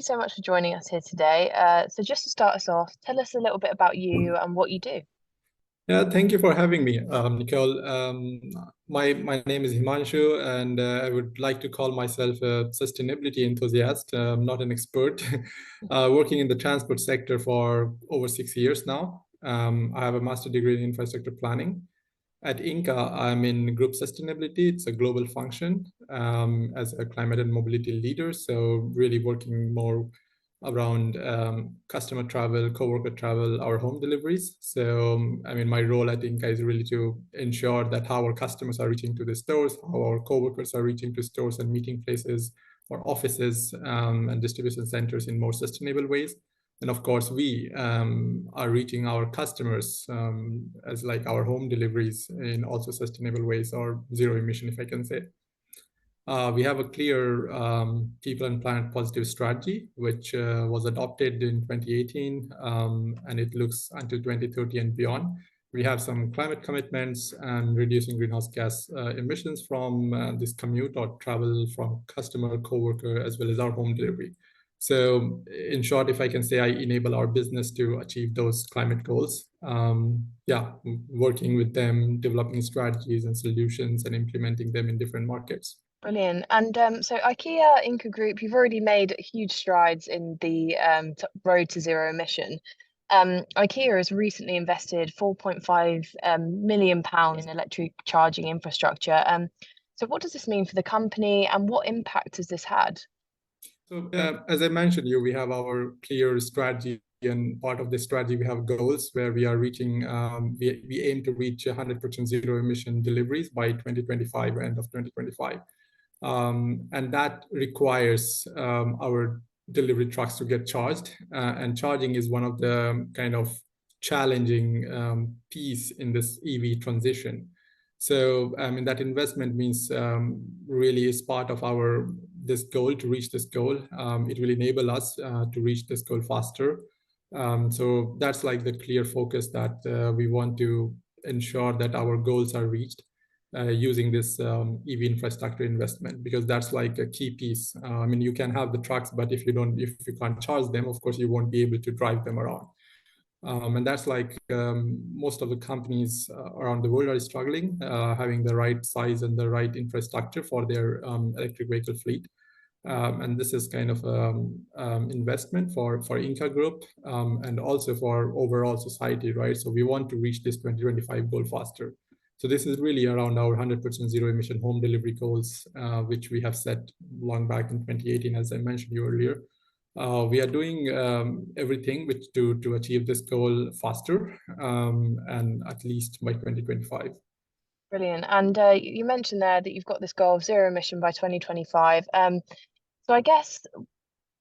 you so much for joining us here today. So just to start us off, tell us a little bit about you and what you do. Yeah, thank you for having me, Nicole. My name is Himanshu, and I would like to call myself a sustainability enthusiast. I'm not an expert. Working in the transport sector for over 6 years now. I have a master's degree in infrastructure planning. At Ingka, I'm in group sustainability. It's a global function as a climate and mobility leader. So really working more around customer travel, coworker travel, our home deliveries. So, I mean, my role at Ingka is really to ensure that how our customers are reaching to the stores, how our coworkers are reaching to stores and meeting places or offices and distribution centers in more sustainable ways. And of course, we are reaching our customers as like our home deliveries in also sustainable ways or zero emission, if I can say. We have a clear people and planet positive strategy, which was adopted in 2018, and it looks until 2030 and beyond. We have some climate commitments and reducing greenhouse gas emissions from this commute or travel from customer, coworker, as well as our home delivery. So in short, if I can say, I enable our business to achieve those climate goals. Yeah, working with them, developing strategies and solutions and implementing them in different markets. Brilliant. And so IKEA Ingka Group, you've already made huge strides in the road to zero emission. IKEA has recently invested £4.5 million in electric charging infrastructure. So what does this mean for the company and what impact has this had? So as I mentioned, we have our clear strategy, and part of the strategy we have goals where we are reaching. We aim to reach 100% zero emission deliveries by 2025, end of 2025, and that requires our delivery trucks to get charged. And charging is one of the kind of challenging piece in this EV transition. So I mean that investment means really is part of our this goal to reach this goal. It will enable us to reach this goal faster. So that's like the clear focus that we want to ensure that our goals are reached using this EV infrastructure investment, because that's like a key piece. I mean, you can have the trucks, but if you can't charge them, of course, you won't be able to drive them around. And that's like most of the companies around the world are struggling, having the right size and the right infrastructure for their electric vehicle fleet. And this is kind of investment for Ingka Group and also for overall society, right? So we want to reach this 2025 goal faster. So this is really around our 100% zero emission home delivery goals, which we have set long back in 2018, as I mentioned you earlier. We are doing everything to achieve this goal faster and at least by 2025. Brilliant. And you mentioned there that you've got this goal of zero emission by 2025. So I guess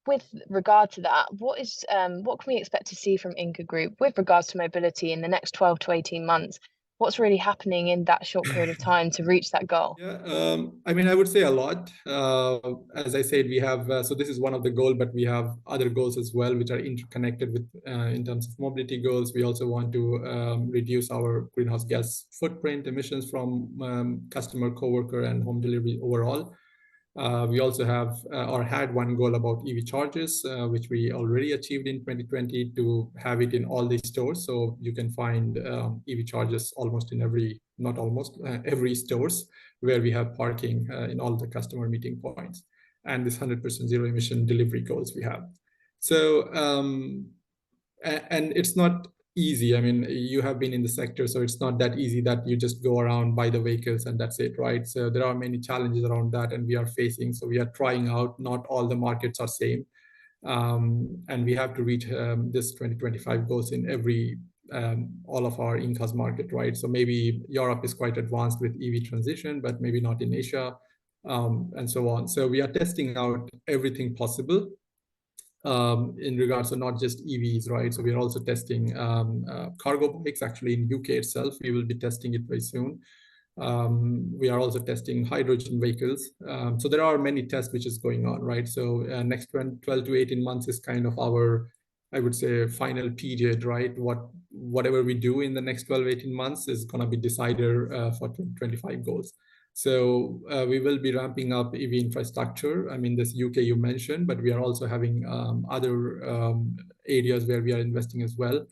with regard to that, what can we expect to see from Ingka Group with regards to mobility in the next 12 to 18 months? What's really happening in that short period of time to reach that goal? Yeah, I mean, I would say a lot. As I said, we have, so this is one of the goals, but we have other goals as well, which are interconnected with in terms of mobility goals. We also want to reduce our greenhouse gas footprint emissions from customer, coworker, and home delivery overall. We also have or had one goal about EV chargers, which we already achieved in 2020 to have it in all these stores. So you can find EV chargers almost in every stores where we have parking in all the customer meeting points, and this 100% zero emission delivery goals we have. So, and it's not easy. I mean, you have been in the sector, so it's not that easy that you just go around, buy the vehicles and that's it, right? So there are many challenges around that, and we are facing. So we are trying out. Not all the markets are same, and we have to reach this 2025 goals in every all of our Ingka's market, right? So maybe Europe is quite advanced with EV transition, but maybe not in Asia, and so on. So we are testing out everything possible in regards to not just EVs, right? So we are also testing cargo bikes. Actually, in UK itself, we will be testing it very soon. We are also testing hydrogen vehicles. So there are many tests which is going on, right? So next 12 to 18 months is kind of our, I would say, final period, right? Whatever we do in the next 12, 18 months is going to be decider for 2025 goals. So we will be ramping up EV infrastructure. I mean, this UK you mentioned, but we are also having other areas where we are investing as well.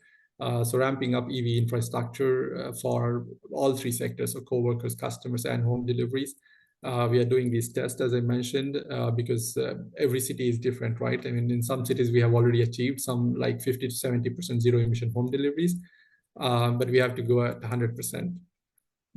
So ramping up EV infrastructure for all three sectors, so co-workers, customers, and home deliveries. We are doing these tests, as I mentioned, because every city is different, right? I mean, in some cities, we have already achieved some like 50 to 70% zero emission home deliveries, but we have to go at 100%.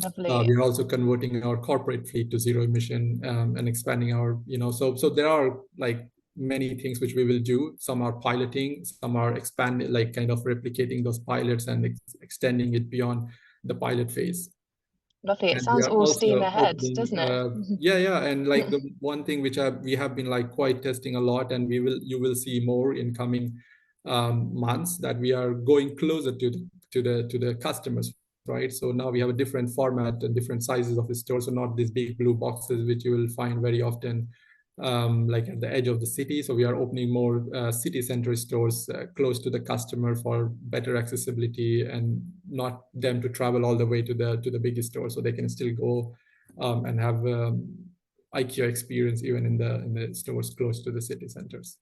Lovely. We are also converting our corporate fleet to zero emission and expanding our, so there are like many things which we will do. Some are piloting, some are expanding, like kind of replicating those pilots and extending it beyond the pilot phase. Lovely. It And we sounds are all steam also ahead, opening, doesn't it? yeah, and like the one thing which we have been like quite testing a lot, and you will see more in coming months, that we are going closer to the customers, right? So now we have a different format and different sizes of the store, so not these big blue boxes which you will find very often like at the edge of the city. So we are opening more city center stores close to the customer for better accessibility, and not them to travel all the way to the biggest store, so they can still go and have IKEA experience even in the stores close to the city centers.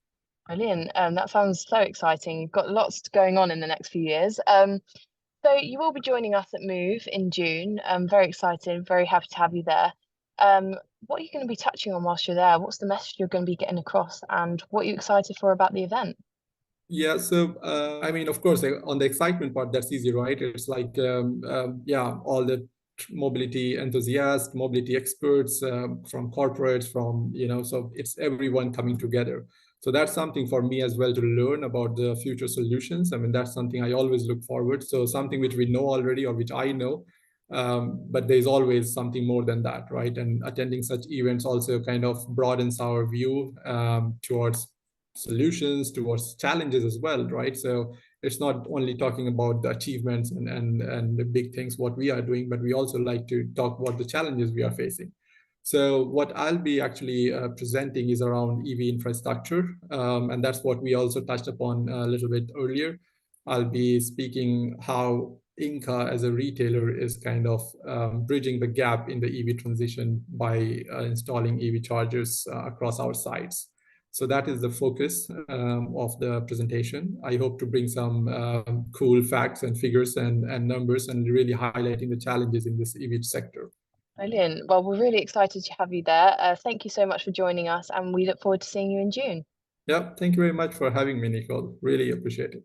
Brilliant. That sounds so exciting. You've got lots going on in the next few years. So you will be joining us at Move in June. I'm very excited, very happy to have you there. What are you going to be touching on whilst you're there? What's the message you're going to be getting across, and what are you excited for about the event? Yeah, so I mean, of course, on the excitement part, that's easy, right? It's like, yeah, all the mobility enthusiasts, mobility experts from corporates, so it's everyone coming together. So that's something for me as well to learn about the future solutions. I mean, that's something I always look forward. So something which we know already or which I know, but there's always something more than that, right? And attending such events also kind of broadens our view towards solutions, towards challenges as well, right? So it's not only talking about the achievements and the big things what we are doing, but we also like to talk about the challenges we are facing. So what I'll be actually presenting is around EV infrastructure, and that's what we also touched upon a little bit earlier. I'll be speaking how Ingka as a retailer is kind of bridging the gap in the EV transition by installing EV chargers across our sites. So that is the focus of the presentation. I hope to bring some cool facts and figures and numbers, and really highlighting the challenges in this EV sector. Brilliant. Well, we're really excited to have you there. Thank you so much for joining us, and we look forward to seeing you in June. Yeah, thank you very much for having me, Nicole. Really appreciate it.